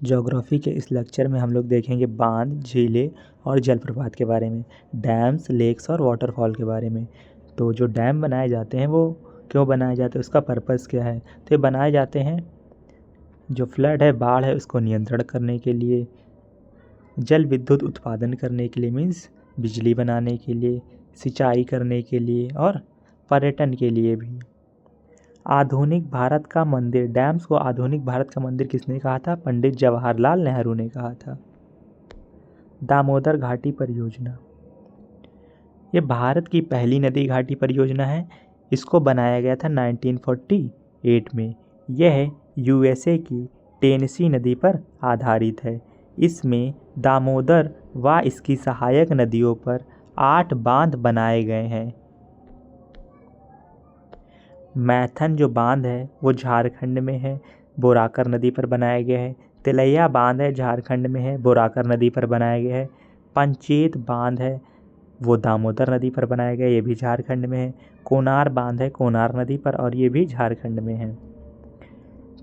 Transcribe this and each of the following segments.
Geography के इस lecture में हम लोग देखेंगे बांध, झीलें और जलप्रपात के बारे में, डैम्स, लेक्स और वाटरफॉल के बारे में। तो जो डैम बनाए जाते हैं वो क्यों बनाए जाते हैं, उसका पर्पस क्या है। तो ये बनाए जाते हैं जो फ्लड है, बाढ़ है, उसको नियंत्रण करने के लिए, जल विद्युत उत्पादन करने के लिए मीन्स बिजली बनाने के लिए, सिंचाई करने के लिए और पर्यटन के लिए भी। आधुनिक भारत का मंदिर, डैम्स को आधुनिक भारत का मंदिर किसने कहा था? पंडित जवाहरलाल नेहरू ने कहा था। दामोदर घाटी परियोजना, ये भारत की पहली नदी घाटी परियोजना है। इसको बनाया गया था 1948 में। यह यूएसए की टेनेसी नदी पर आधारित है। इसमें दामोदर व इसकी सहायक नदियों पर 8 बांध बनाए गए हैं। मैथन जो बांध है वो झारखंड में है, बोराकर नदी पर बनाया गया है। तिलैया बांध है, झारखंड में है, बोराकर नदी पर बनाया गया है। पंचेत बांध है, वो दामोदर नदी पर बनाया गया, ये भी झारखंड में है। कोनार बांध है, कोनार नदी पर, और ये भी झारखंड में है।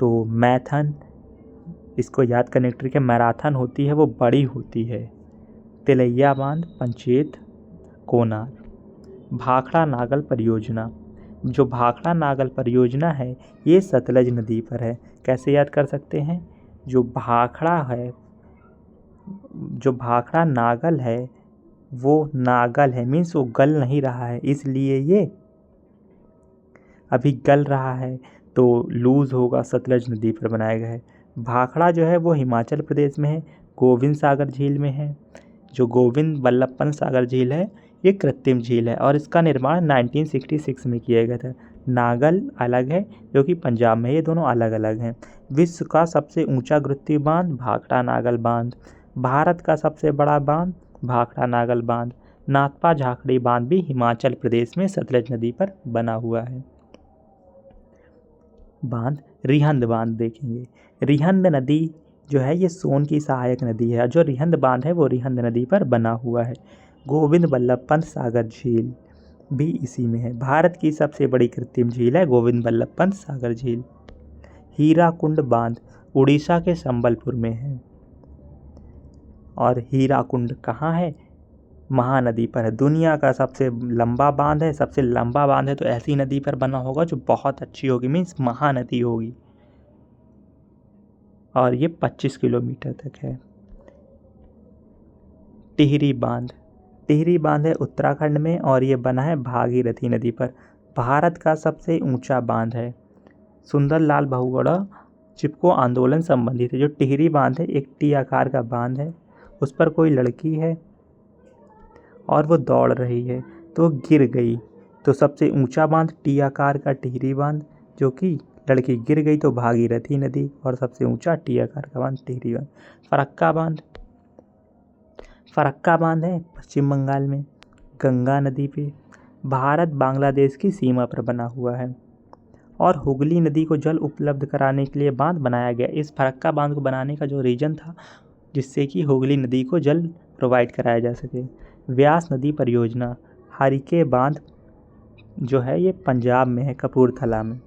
तो मैथन, इसको याद करने की ट्रिक है, मैराथन होती है वो बड़ी होती है। तिलैया बांध, पंचेत, कोनार। भाखड़ा नागल परियोजना, जो भाखड़ा नागल परियोजना है ये सतलज नदी पर है। कैसे याद कर सकते हैं? जो भाखड़ा है, जो भाखड़ा नागल है वो नागल है मीन्स वो गल नहीं रहा है, इसलिए ये अभी गल रहा है तो लूज़ होगा, सतलज नदी पर बनाया गया है। भाखड़ा जो है वो हिमाचल प्रदेश में है, गोविंद सागर झील में है। जो गोविंद बल्लभ पंत सागर झील है ये कृत्रिम झील है और इसका निर्माण 1966 में किया गया था। नागल अलग है जो कि पंजाब में है, ये दोनों अलग अलग हैं। विश्व का सबसे ऊंचा गुरुत्वीय बांध भाखड़ा नागल बांध। भारत का सबसे बड़ा बांध भाखड़ा नागल बांध। नाथपा झाखड़ी बांध भी हिमाचल प्रदेश में सतलज नदी पर बना हुआ है। बांध, रिहंद बांध देखेंगे। रिहंद नदी जो है ये सोन की सहायक नदी है, जो रिहंद बांध है वो रिहंद नदी पर बना हुआ है। गोविंद बल्लभ पंत सागर झील भी इसी में है। भारत की सबसे बड़ी कृत्रिम झील है गोविंद बल्लभ पंत सागर झील। हीराकुंड बांध उड़ीसा के संबलपुर में है। और हीराकुंड कहाँ है? महानदी पर है। दुनिया का सबसे लंबा बांध है, सबसे लंबा बांध है तो ऐसी नदी पर बना होगा जो बहुत अच्छी होगी, मीन्स महानदी होगी, और ये 25 किलोमीटर तक है। टिहरी बांध, टिहरी बांध है उत्तराखंड में और ये बना है भागीरथी नदी पर। भारत का सबसे ऊंचा बांध है। सुंदरलाल बहुगुणा चिपको आंदोलन संबंधित है। जो टिहरी बांध है एक टी आकार का बांध है, उस पर कोई लड़की है और वो दौड़ रही है तो गिर गई, तो सबसे ऊंचा बांध टी आकार का टिहरी बांध, जो कि लड़की गिर गई तो भागीरथी नदी, और सबसे ऊंचा टी आकार का बांध टिहरी बांध। फरक्का बांध, फरक्का बांध है पश्चिम बंगाल में गंगा नदी पे। भारत बांग्लादेश की सीमा पर बना हुआ है और हुगली नदी को जल उपलब्ध कराने के लिए बांध बनाया गया। इस फरक्का बांध को बनाने का जो रीजन था जिससे कि हुगली नदी को जल प्रोवाइड कराया जा सके। व्यास नदी परियोजना, हरिके बांध जो है ये पंजाब में है, कपूरथला में।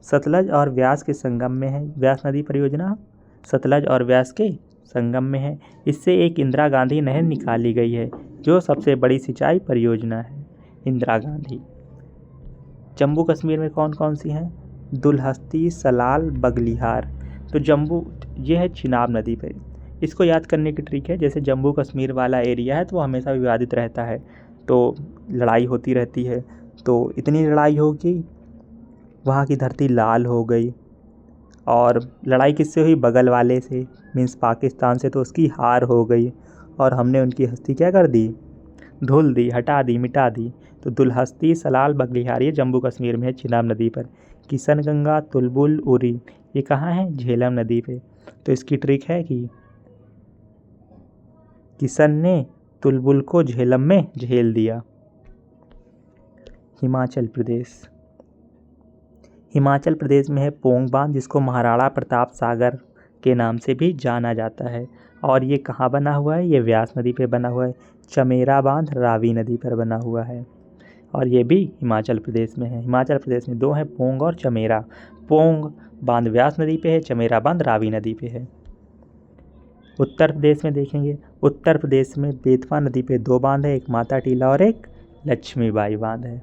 सतलज और व्यास के संगम में है। व्यास नदी परियोजना सतलज और व्यास के संगम में है। इससे एक इंदिरा गांधी नहर निकाली गई है जो सबसे बड़ी सिंचाई परियोजना है, इंदिरा गांधी। जम्मू कश्मीर में कौन कौन सी हैं? दुलहस्ती, सलाल, बगलिहार। तो जम्मू ये है चिनाब नदी पे। इसको याद करने की ट्रिक है, जैसे जम्मू कश्मीर वाला एरिया है तो वो हमेशा विवादित रहता है, तो लड़ाई होती रहती है, तो इतनी लड़ाई होगी वहाँ की धरती लाल हो गई। और लड़ाई किससे हुई? बगल वाले से, मीन्स पाकिस्तान से, तो उसकी हार हो गई और हमने उनकी हस्ती क्या कर दी? धुल दी, हटा दी, मिटा दी। तो दुलहस्ती, सलाल, बगलिहार ये जम्मू कश्मीर में है चिनाब नदी पर। किशनगंगा, तुलबुल, उरी ये कहाँ है? झेलम नदी पे। तो इसकी ट्रिक है कि किशन ने तुलबुल को झेलम में झेल दिया। हिमाचल प्रदेश, हिमाचल प्रदेश में है पोंग बांध जिसको महाराणा प्रताप सागर के नाम से भी जाना जाता है। और ये कहाँ बना हुआ है? ये व्यास नदी पे बना हुआ है। चमेरा बांध रावी नदी पर बना हुआ है और ये भी हिमाचल प्रदेश में है। हिमाचल प्रदेश में दो हैं, पोंग और चमेरा। पोंग बांध व्यास नदी पे है, चमेरा बांध रावी नदी पे है। उत्तर प्रदेश में देखेंगे, उत्तर प्रदेश में बेतवा नदी पे 2 बांध है, एक माता टीला और एक लक्ष्मीबाई बांध है।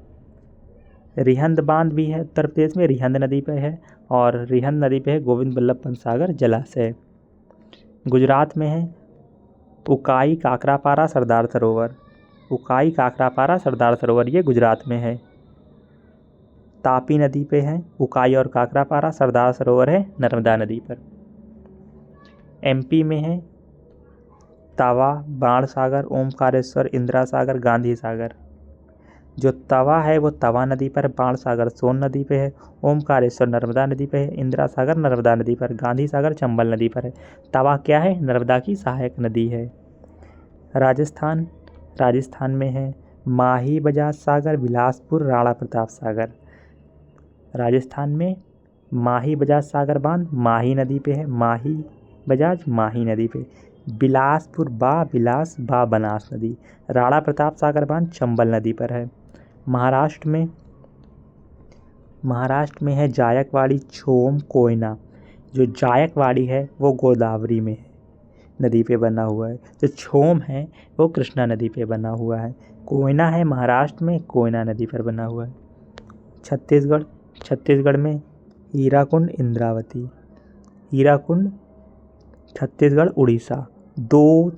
रिहंद बांध भी है उत्तर प्रदेश में, रिहंद नदी पे है, और रिहंद नदी पे है गोविंद बल्लभ पंत सागर जलाशय। गुजरात में है उकाई काकरापारा सरदार सरोवर, उकाई काकरापारा सरदार सरोवर ये गुजरात में है। तापी नदी पे है उकाई और काकरापारा, सरदार सरोवर है नर्मदा नदी पर। एमपी में है तवा, बाण सागर, ओमकारेश्वर, इंदिरा सागर, गांधी सागर। जो तवा है वो तवा नदी पर, बाण सागर सोन नदी पे है, ओमकारेश्वर नर्मदा नदी पे है, इंदिरा सागर नर्मदा नदी पर, गांधी सागर चंबल नदी पर है। तवा क्या है? नर्मदा की सहायक नदी है। राजस्थान, राजस्थान में है माही बजाज सागर, बिलासपुर, राणा प्रताप सागर। राजस्थान में माही बजाज सागर बांध माही नदी पे है, माही बजाज माही नदी पे। बिलासपुर बिलास बनास नदी। राणा प्रताप सागर बांध चंबल नदी पर है। महाराष्ट्र में है जायकवाड़ी, छोम, कोयना। जो जायकवाड़ी है वो गोदावरी में है, नदी पे बना हुआ है। जो छोम है वो कृष्णा नदी पे बना हुआ है। कोयना है महाराष्ट्र में, कोयना नदी पर बना हुआ है। छत्तीसगढ़, छत्तीसगढ़ में हीराकुंड, इंद्रावती। हीराकुंड छत्तीसगढ़ उड़ीसा 2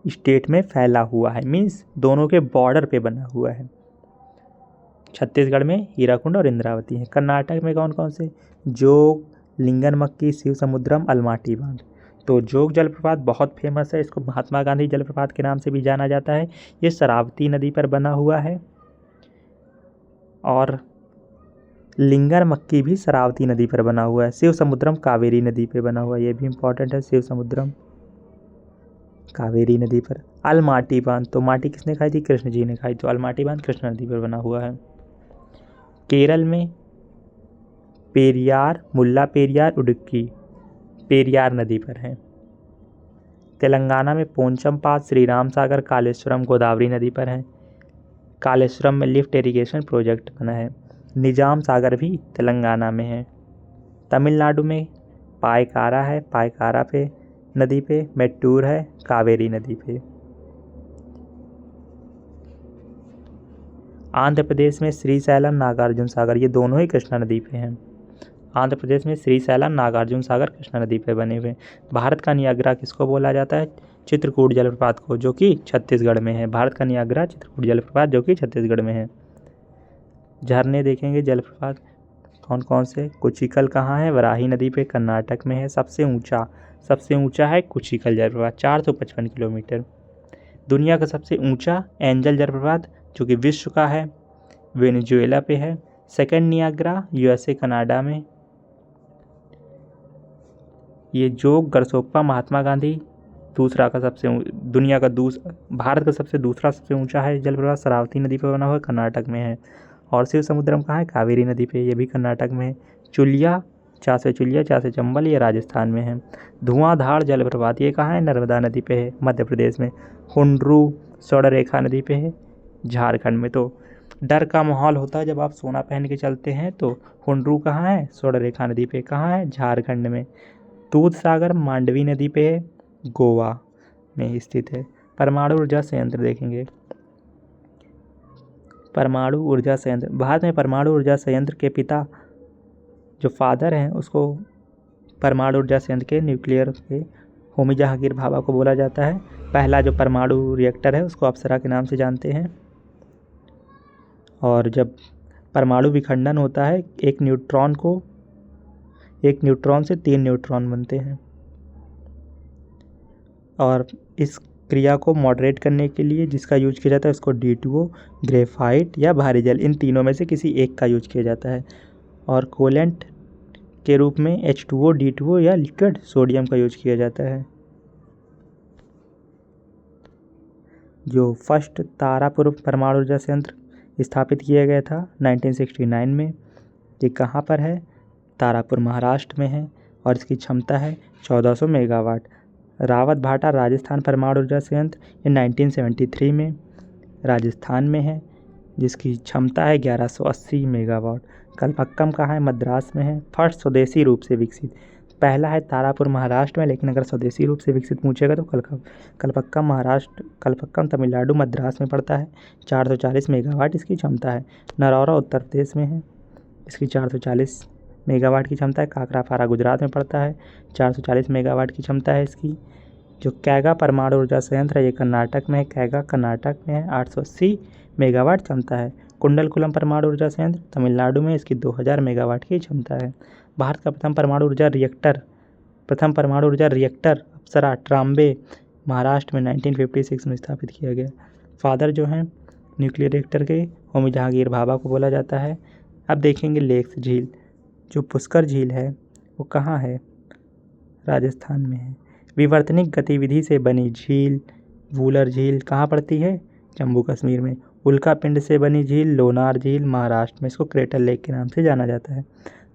स्टेट में फैला हुआ है, मीन्स दोनों के बॉर्डर पे बना हुआ है। छत्तीसगढ़ में हीराकुंड और इंद्रावती है। कर्नाटक में कौन कौन से? जोग, लिंगनमक्की, शिव समुद्रम, अलमाटी बांध। तो जोग जलप्रपात बहुत फेमस है, इसको महात्मा गांधी जलप्रपात के नाम से भी जाना जाता है। ये शरावती नदी पर बना हुआ है। और लिंगनमक्की भी शरावती नदी पर बना हुआ है। शिव समुद्रम कावेरी नदी पे बना हुआ है, ये भी इम्पोर्टेंट है। शिव समुद्रम कावेरी नदी पर। अलमाटी बांध, तो माटी किसने खाई थी? कृष्ण जी ने खाई, तो अलमाटी बांध कृष्ण नदी पर बना हुआ है। केरल में पेरियार, मुल्ला पेरियार, उडुक्की पेरियार नदी पर है। तेलंगाना में पोंचमपाद, श्री राम सागर, कालेश्वरम गोदावरी नदी पर है। कालेश्वरम में लिफ्ट इरिगेशन प्रोजेक्ट बना है। निजाम सागर भी तेलंगाना में है। तमिलनाडु में पायकारा है, पायकारा पे नदी पे। मेट्टूर है कावेरी नदी पे। आंध्र प्रदेश में श्रीशैलम, नागार्जुन सागर, ये दोनों ही कृष्णा नदी पे हैं। आंध्र प्रदेश में श्रीशैलम, नागार्जुन सागर कृष्णा नदी पे बने हुए। भारत का नियाग्रा किसको बोला जाता है? चित्रकूट जलप्रपात को, जो कि छत्तीसगढ़ में है। भारत का नियाग्रा चित्रकूट जलप्रपात जो कि छत्तीसगढ़ में है। झरने देखेंगे जलप्रपात कौन कौन से? कुचिकल कहाँ है? वराही नदी पे, कर्नाटक में है। सबसे ऊंचा है कुचिकल जलप्रपात, 455 किलोमीटर। दुनिया का सबसे ऊंचा एंजल जलप्रपात जो कि विश्व का है, वेनेजुएला पे है। सेकंड नियाग्रा यूएसए कनाडा में। ये जोग गरसोप्पा महात्मा गांधी दूसरा का सबसे भारत का दूसरा सबसे ऊंचा है जलप्रपात, शरावती नदी पर बना हुआ, कर्नाटक में है। और शिव समुद्रम कहाँ है? कावेरी नदी पे, ये भी कर्नाटक में है। चुलिया, चासे चंबल, ये राजस्थान में है। धुआंधार जलप्रपात ये कहाँ है? नर्मदा नदी पे है, मध्य प्रदेश में। हुंड्रू स्वर्णरेखा नदी पे है, झारखंड में। तो डर का माहौल होता है जब आप सोना पहन के चलते हैं। तो हुंड्रू कहाँ है? स्वर्णरेखा नदी पे। कहाँ है? झारखंड में। दूध सागर मांडवी नदी पे है, गोवा में स्थित है। परमाणु ऊर्जा संयंत्र देखेंगे। परमाणु ऊर्जा संयंत्र, भारत में परमाणु ऊर्जा संयंत्र के पिता जो फादर हैं उसको परमाणु ऊर्जा संयंत्र के न्यूक्लियर के होमी जहांगीर भाभा को बोला जाता है। पहला जो परमाणु रिएक्टर है उसको अप्सरा के नाम से जानते हैं। और जब परमाणु विखंडन होता है, एक न्यूट्रॉन से 3 न्यूट्रॉन बनते हैं। और इस क्रिया को मॉडरेट करने के लिए जिसका यूज किया जाता है उसको D2O, ग्रेफाइट या भारी जल, इन तीनों में से किसी एक का यूज किया जाता है। और कोलेंट के रूप में H2O, D2O या लिक्विड सोडियम का यूज किया जाता है। जो फर्स्ट तारापुर परमाणु ऊर्जा संयंत्र स्थापित किया गया था 1969 में, ये कहाँ पर है? तारापुर महाराष्ट्र में है और इसकी क्षमता है 1400 मेगावाट। रावत भाटा राजस्थान परमाणु ऊर्जा संयंत्र ये 1973 में राजस्थान में है, जिसकी क्षमता है 1180 मेगावाट। कलपक्कम कहाँ है? मद्रास में है। फर्स्ट स्वदेशी रूप से विकसित पहला है तारापुर महाराष्ट्र में, लेकिन अगर स्वदेशी रूप से विकसित पूछेगा तो कलपक्कम तमिलनाडु मद्रास में पड़ता है। 440 मेगावाट इसकी क्षमता है। नरौरा उत्तर प्रदेश में है, इसकी 440 मेगावाट की क्षमता है। काकरापारा गुजरात में पड़ता है, 440 मेगावाट की क्षमता है इसकी। जो कैगा परमाणु ऊर्जा संयंत्र है ये कर्नाटक में है, कैगा कर्नाटक में है, 880 मेगावाट क्षमता है। कुंडलकुलम परमाणु ऊर्जा संयंत्र तमिलनाडु में, इसकी 2000 मेगावाट की क्षमता है। भारत का प्रथम परमाणु ऊर्जा रिएक्टर अप्सरा ट्राम्बे महाराष्ट्र में 1956 में स्थापित किया गया। फादर जो हैं न्यूक्लियर रिएक्टर के होमी जहांगीर भाभा को बोला जाता है। अब देखेंगे लेक्स झील। जो पुष्कर झील है वो कहाँ है? राजस्थान में है। विवर्तनिक गतिविधि से बनी झील वूलर झील कहाँ पड़ती है? जम्मू कश्मीर में। उल्का पिंड से बनी झील लोनार झील महाराष्ट्र में, इसको क्रेटर लेक के नाम से जाना जाता है।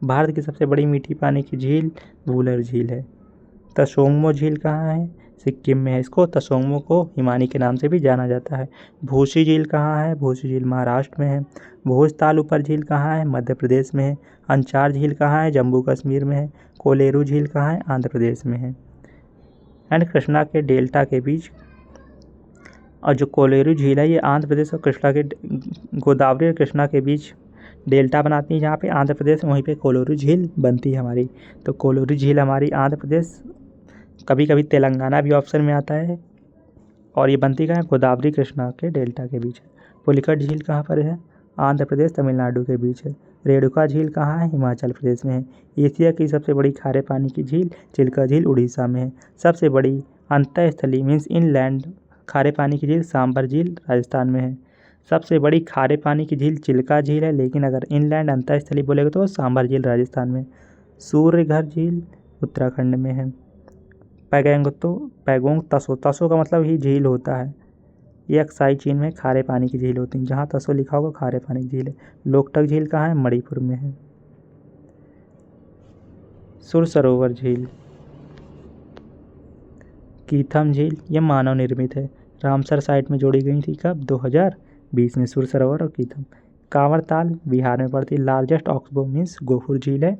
भारत की सबसे बड़ी मीठी पानी की झील वूलर झील है। तसोंगमो झील कहाँ है? सिक्किम में है, इसको तसोंगमो को हिमानी के नाम से भी जाना जाता है। भूसी झील कहाँ है? भूसी झील महाराष्ट्र में है। भोजताल ऊपर झील कहाँ है? मध्य प्रदेश में है। अंचार झील कहाँ है? जम्मू कश्मीर में है। कोलेरू झील कहाँ है? आंध्र प्रदेश में है। एंड कृष्णा के डेल्टा के बीच, और जो कोलेरू झील है ये आंध्र प्रदेश और कृष्णा के गोदावरी और कृष्णा के बीच डेल्टा बनाती है, जहाँ पे आंध्र प्रदेश वहीं पे कोलेरू झील बनती है हमारी। तो कोलेरू झील हमारी आंध्र प्रदेश, कभी कभी तेलंगाना भी ऑप्शन में आता है, और ये बनती कहाँ है? गोदावरी कृष्णा के डेल्टा के बीच है। पुलिकट झील कहाँ पर है? आंध्र प्रदेश तमिलनाडु के बीच है। रेणुका झील कहाँ है? हिमाचल प्रदेश में है। एशिया की सबसे बड़ी खारे पानी की झील चिल्का झील उड़ीसा में है। सबसे बड़ी अंतःस्थलीय मीन्स इनलैंड खारे पानी की झील सांबर झील राजस्थान में है। सबसे बड़ी खारे पानी की झील चिल्का झील है, लेकिन अगर इनलैंड अंतःस्थलीय बोलेगा तो सांबर झील राजस्थान में। सूर्यघर झील उत्तराखंड में है। पैगोंग तसो का मतलब ही झील होता है। ये अक्साई चीन में खारे पानी की झील होती है, जहाँ तसो लिखा होगा खारे पानी की झील है। लोकटक झील कहाँ है? मणिपुर में है। सुर सरोवर झील, कीथम झील ये मानव निर्मित है, रामसर साइट में जोड़ी गई थी कब? 2020 में। सुर सरोवर और कीथम। कांवर ताल बिहार में पड़ती है। लार्जेस्ट ऑक्सबो मीन्स गोफुर झील है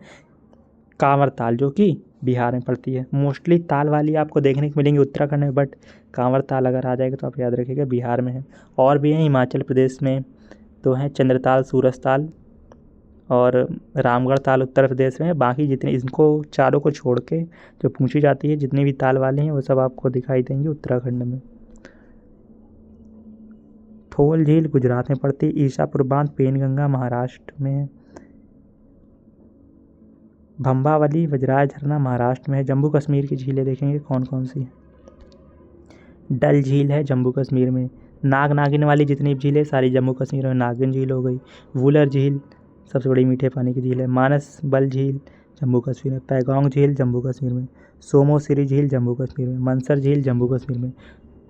कांवर ताल, जो कि बिहार में पड़ती है। मोस्टली ताल वाली आपको देखने को मिलेंगी उत्तराखंड में, बट कांवर ताल अगर आ जाएगा तो आप याद रखिएगा बिहार में है। और भी हैं हिमाचल प्रदेश में, तो हैं चंद्रताल, सूरज ताल और रामगढ़ ताल उत्तर प्रदेश में है। बाकी जितने इनको चारों को छोड़ के जो पूछी जाती है, जितनी भी ताल वाले हैं वो सब आपको दिखाई देंगे उत्तराखंड में। थोल झील गुजरात में पड़ती है। ईसापुर बांध पेनगंगा महाराष्ट्र में है। भंबावली वज्राय झरना महाराष्ट्र में है। जम्मू कश्मीर की झीलें देखेंगे कौन कौन सी है। डल झील है जम्मू कश्मीर में। नाग नागिन वाली जितनी झीलें सारी जम्मू कश्मीर में। नागिन झील हो गई। वूलर झील सबसे बड़ी मीठे पानी की झील है। मानस बल झील जम्मू कश्मीर में। पैगोंग झील जम्मू कश्मीर में। सोमोसिरी झील जम्मू कश्मीर में। मनसर झील जम्मू कश्मीर में।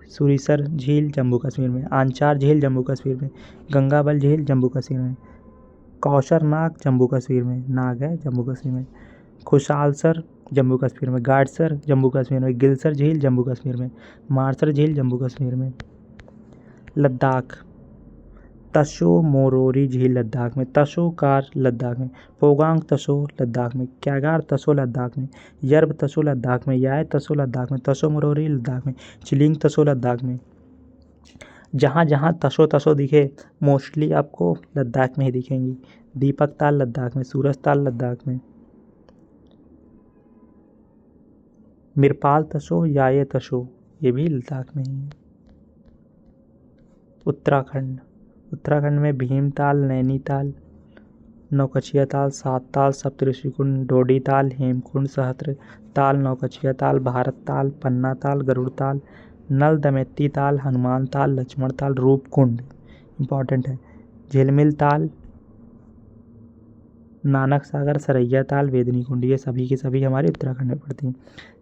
सुरीसर झील जम्मू कश्मीर में। आंचार झील जम्मू कश्मीर में। गंगाबल झील जम्मू कश्मीर में। कौशर नाग जम्मू कश्मीर में, नाग है जम्मू कश्मीर में। खुशालसर जम्मू कश्मीर में। गाडसर जम्मू कश्मीर में। गिलसर झील जम्मू कश्मीर में। मारसर झील जम्मू कश्मीर में। लद्दाख, तसो मोरोरी झील लद्दाख में। तसो कार लद्दाख में। पोगांग तसो लद्दाख में। क्यागार तसो लद्दाख में। यर्ब तसो लद्दाख में। याय तसो लद्दाख में। तसो मोरोरी लद्दाख में। चिलिंग तसो लद्दाख में। जहाँ जहाँ तसो दिखे मोस्टली आपको लद्दाख में ही दिखेंगी। दीपक ताल लद्दाख में। सूरज ताल लद्दाख में। मिरपाल तसो याये तसो ये भी लद्दाख में ही है। उत्तराखंड में भीमताल, नैनीताल, नौकचिया ताल, सात ताल, सप्तऋषिकुंड, डोडी ताल, हेमकुंड, सहस्त्र ताल, नौकचिया ताल, भारत ताल, पन्ना ताल, गरुड़ ताल, नल दमयंती ताल, हनुमान ताल, लक्ष्मण ताल, रूपकुंड इम्पॉर्टेंट है। झिलमिल ताल, नानक सागर, सरैया ताल, वेदनी कुंड ये सभी की सभी हमारे उत्तराखंड में पड़ती हैं।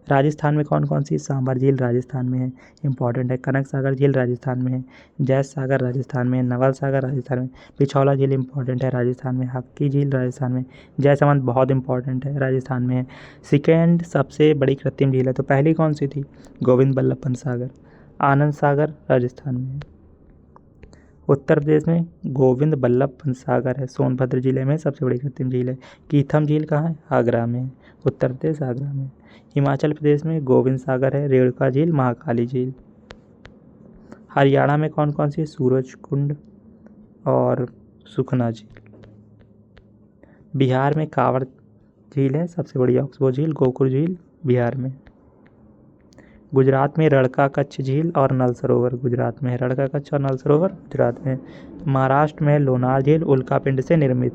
राजस्थान में कौन कौन सी? सांबर झील राजस्थान में है, इंपॉर्टेंट है। कनक सागर झील राजस्थान में है। जैस सागर राजस्थान में है। नवल सागर राजस्थान में। पिछौला झील इंपॉर्टेंट है राजस्थान में। हक्की झील राजस्थान में। जयसमंद बहुत इंपॉर्टेंट है राजस्थान में है। सेकेंड सबसे बड़ी कृत्रिम झील है, तो पहली कौन सी थी? गोविंद बल्लभ पंत सागर। आनंद सागर राजस्थान में है। उत्तर प्रदेश में गोविंद बल्लभ पंत सागर है, सोनभद्र जिले में सबसे बड़ी कृत्रिम झील है। कीथम झील कहाँ है? आगरा में, उत्तर प्रदेश आगरा में। हिमाचल प्रदेश में गोविंद सागर है, रेणुका झील, महाकाली झील। हरियाणा में कौन कौन सी? सूरज कुंड और सुखना झील। बिहार में कांवड़ झील है, सबसे बड़ी ऑक्सबो झील, गोकुल झील बिहार में। गुजरात में रणका कच्छ झील और नल सरोवर, गुजरात में है रणका कच्छ और नल सरोवर गुजरात में। महाराष्ट्र में लोनार झील उल्कापिंड से निर्मित।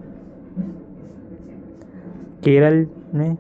केरल में